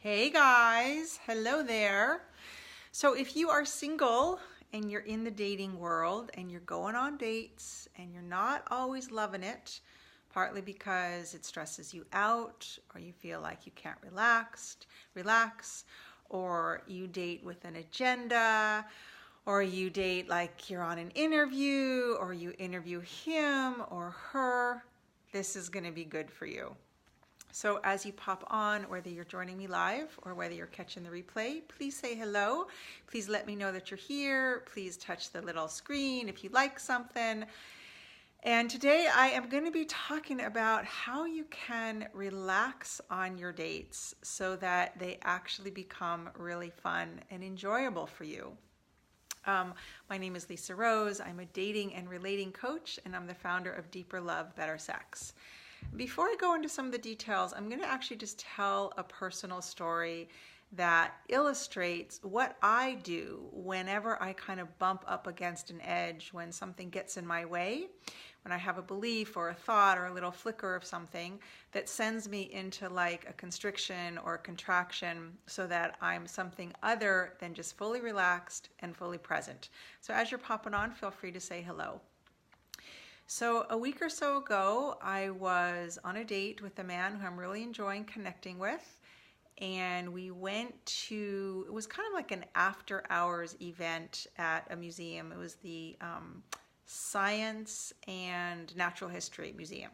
Hey guys, hello there. So if you are single and you're in the dating world and you're going on dates and you're not always loving it, partly because it stresses you out or you feel like you can't relax, or you date with an agenda, or you date like you're on an interview, or you interview him or her, this is going to be good for you. So as you pop on, whether you're joining me live or whether you're catching the replay, please say hello. Please let me know that you're here. Please touch the little screen if you like something. And today I am going to be talking about how you can relax on your dates so that they actually become really fun and enjoyable for you. My name is Lisa Rose. I'm a dating and relating coach, and I'm the founder of Deeper Love, Better Sex. Before I go into some of the details, I'm going to actually just tell a personal story that illustrates what I do whenever I kind of bump up against an edge, when something gets in my way, when I have a belief or a thought or a little flicker of something that sends me into like a constriction or a contraction so that I'm something other than just fully relaxed and fully present. So as you're popping on, feel free to say hello. So a week or so ago, I was on a date with a man who I'm really enjoying connecting with. And we went to, it was kind of like an after hours event at a museum. It was the Science and Natural History Museum.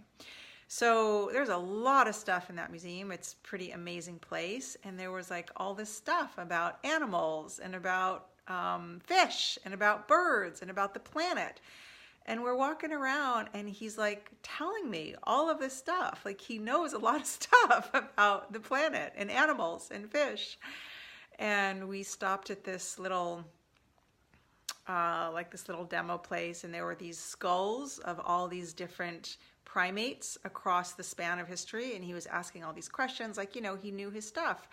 So there's a lot of stuff in that museum. It's a pretty amazing place. And there was like all this stuff about animals and about fish and about birds and about the planet. And we're walking around and he's like telling me all of this stuff. Like he knows a lot of stuff about the planet and animals and fish. And we stopped at this little, this little demo place, and there were these skulls of all these different primates across the span of history. And he was asking all these questions, like, he knew his stuff.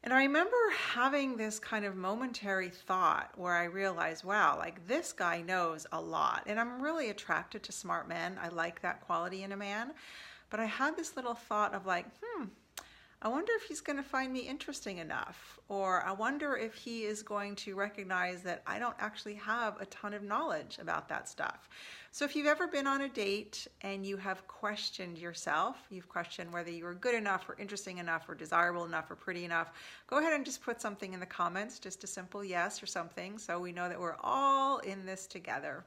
And I remember having this kind of momentary thought where I realized, wow, like this guy knows a lot. And I'm really attracted to smart men. I like that quality in a man. But I had this little thought of like, I wonder if he's going to find me interesting enough. Or I wonder if he is going to recognize that I don't actually have a ton of knowledge about that stuff. So if you've ever been on a date and you have questioned yourself, you've questioned whether you were good enough or interesting enough or desirable enough or pretty enough, go ahead and just put something in the comments, just a simple yes or something, so we know that we're all in this together.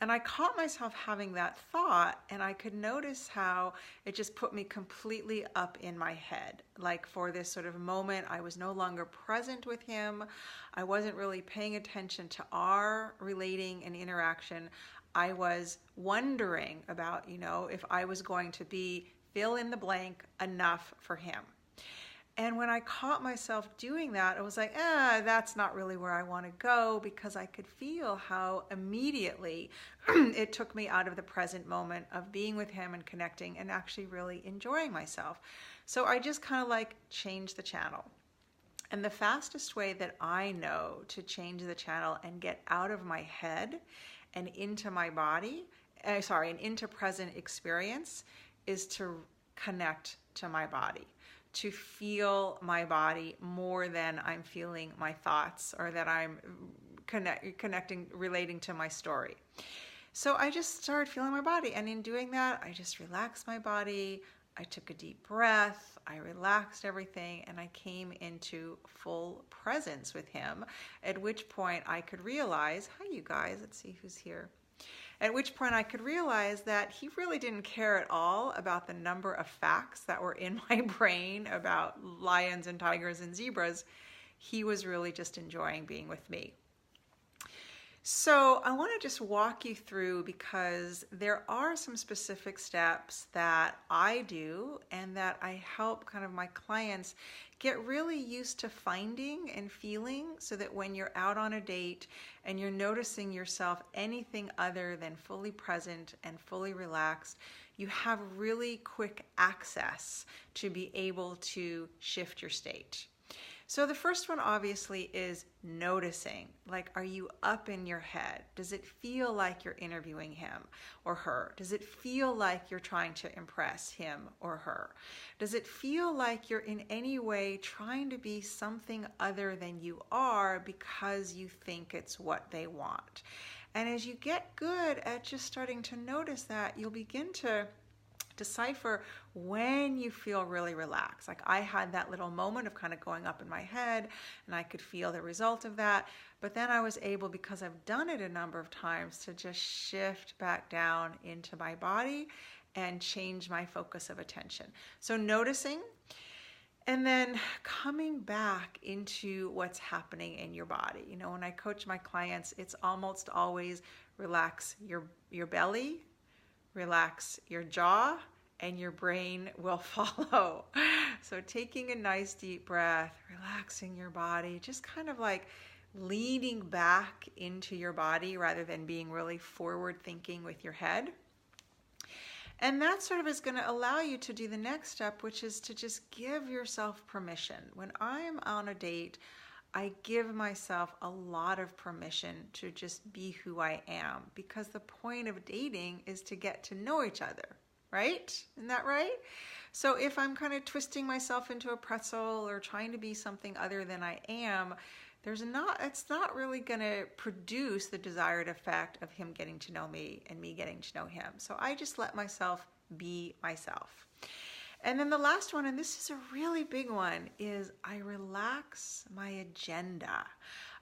And I caught myself having that thought, and I could notice how it just put me completely up in my head. Like for this sort of moment, I was no longer present with him. I wasn't really paying attention to our relating and interaction. I was wondering about, if I was going to be fill in the blank enough for him. And when I caught myself doing that, I was like, that's not really where I want to go, because I could feel how immediately it took me out of the present moment of being with him and connecting and actually really enjoying myself. So I just kind of like changed the channel. And the fastest way that I know to change the channel and get out of my head and into my body, and into present experience, is to connect to my body. To feel my body more than I'm feeling my thoughts, or that I'm connecting, relating to my story. So I just started feeling my body, and in doing that, I just relaxed my body. I took a deep breath, I relaxed everything, and I came into full presence with him, at which point I could realize, hi you guys, let's see who's here. At which point I could realize that he really didn't care at all about the number of facts that were in my brain about lions and tigers and zebras. He was really just enjoying being with me. So I want to just walk you through, because there are some specific steps that I do and that I help kind of my clients get really used to finding and feeling, so that when you're out on a date and you're noticing yourself anything other than fully present and fully relaxed, you have really quick access to be able to shift your state. So the first one obviously is noticing. Like, are you up in your head? Does it feel like you're interviewing him or her? Does it feel like you're trying to impress him or her? Does it feel like you're in any way trying to be something other than you are because you think it's what they want? And as you get good at just starting to notice that, you'll begin to decipher when you feel really relaxed. Like, I had that little moment of kind of going up in my head, and I could feel the result of that. But then I was able, because I've done it a number of times, to just shift back down into my body and change my focus of attention. So noticing, and then coming back into what's happening in your body. You know, when I coach my clients, it's almost always relax your belly, relax your jaw, and your brain will follow. So taking a nice deep breath, relaxing your body, just kind of like leaning back into your body rather than being really forward thinking with your head. And that sort of is going to allow you to do the next step, which is to just give yourself permission. When I'm on a date, I give myself a lot of permission to just be who I am, because the point of dating is to get to know each other, right? Isn't that right? So if I'm kind of twisting myself into a pretzel or trying to be something other than I am, it's not really going to produce the desired effect of him getting to know me and me getting to know him. So I just let myself be myself. And then the last one, and this is a really big one, is I relax my agenda.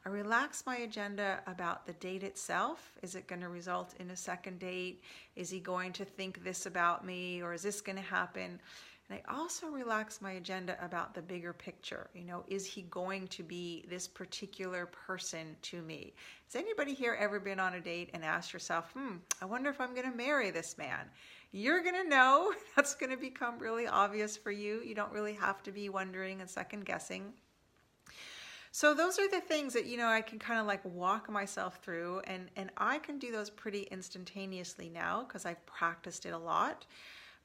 I relax my agenda about the date itself. Is it going to result in a second date? Is he going to think this about me, or is this going to happen? And I also relax my agenda about the bigger picture. You know, is he going to be this particular person to me? Has anybody here ever been on a date and asked yourself, I wonder if I'm going to marry this man? You're going to know. That's going to become really obvious for you. You don't really have to be wondering and second guessing. So those are the things that, you know, I can kind of like walk myself through, and I can do those pretty instantaneously now because I've practiced it a lot.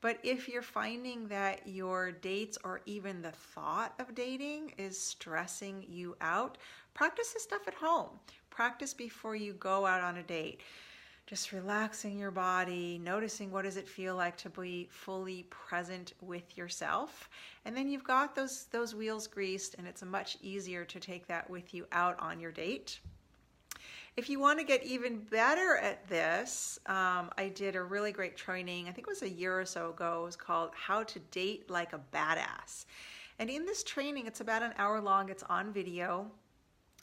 But if you're finding that your dates or even the thought of dating is stressing you out, practice this stuff at home. Practice before you go out on a date. Just relaxing your body, noticing what does it feel like to be fully present with yourself. And then you've got those wheels greased, and it's much easier to take that with you out on your date. If you want to get even better at this, I did a really great training, I think it was a year or so ago. It was called How to Date Like a Badass. And in this training, it's about an hour long, it's on video.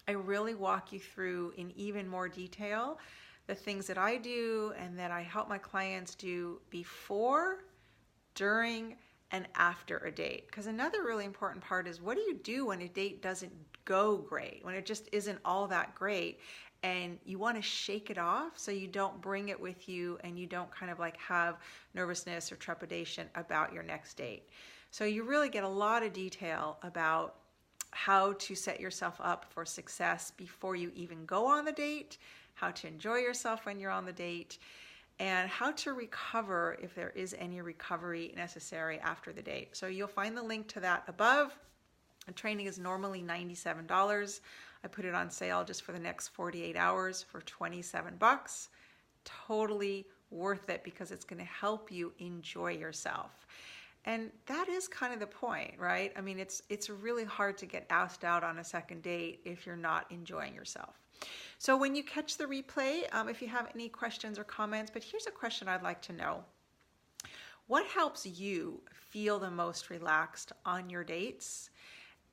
I really walk you through in even more detail the things that I do and that I help my clients do before, during, and after a date. Because another really important part is, what do you do when a date doesn't go great, when it just isn't all that great? And you want to shake it off so you don't bring it with you and you don't kind of like have nervousness or trepidation about your next date. So you really get a lot of detail about how to set yourself up for success before you even go on the date, how to enjoy yourself when you're on the date, and how to recover if there is any recovery necessary after the date. So you'll find the link to that above. The training is normally $97. I put it on sale just for the next 48 hours for $27. Totally worth it, because it's going to help you enjoy yourself. And that is kind of the point, right? I mean, it's really hard to get asked out on a second date if you're not enjoying yourself. So when you catch the replay, if you have any questions or comments, but here's a question I'd like to know. What helps you feel the most relaxed on your dates?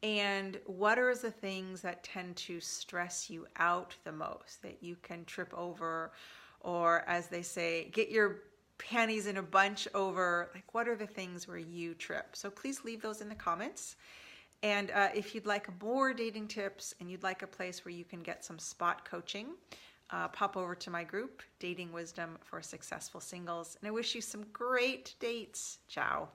And what are the things that tend to stress you out the most, that you can trip over, or as they say, get your panties in a bunch over? Like, what are the things where you trip? So please leave those in the comments. And if you'd like more dating tips and you'd like a place where you can get some spot coaching, pop over to my group, Dating Wisdom for Successful Singles. And I wish you some great dates. Ciao.